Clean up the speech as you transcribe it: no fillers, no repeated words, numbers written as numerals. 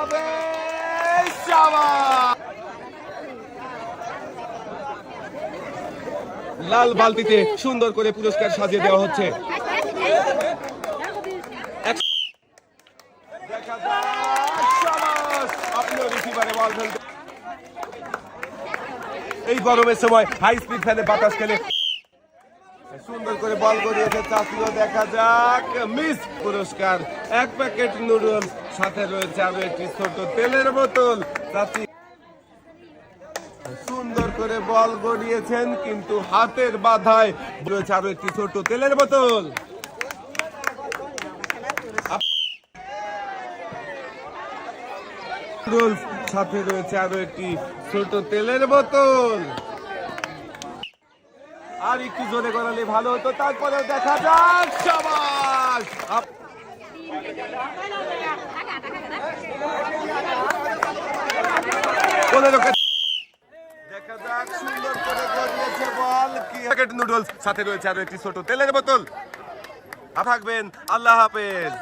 যাবে। শাবাশ! লাল বালতিতে সুন্দর করে পুরস্কার সাজিয়ে দেওয়া হচ্ছে। দেখা যাক। শাবাশ! আপনিও রিসিভারে বল ফেলতে। এই গরমের সময় হাই স্পিড ফ্যানে বাতাস খেলে সুন্দর করে বল গড়িয়েছে চাষিও। দেখা যাক, মিস পুরস্কার। এক প্যাকেট নুডলস, সাথে রয়েছে আরো একটি ছোট তেলের বোতল। চাষি সুন্দর করে বল গড়িয়েছেন, কিন্তু হাতের বাধায় রয়েছে আরো একটি ছোট তেলের বোতল। নুডলস, সাথে রয়েছে আরো একটি ছোট তেলের বোতল। আর একটু জোরে গড়ালে ভালো হতো। তারপরেও দেখা যাক। শাবাশ! দেখা যাক, সুন্দর করে গড়িয়েছে বল। কি প্যাকেট নুডলস, সাথে রয়েছে আরো একটি ছোট তেলের বোতল। থাকবেন, আল্লাহ হাফেজ।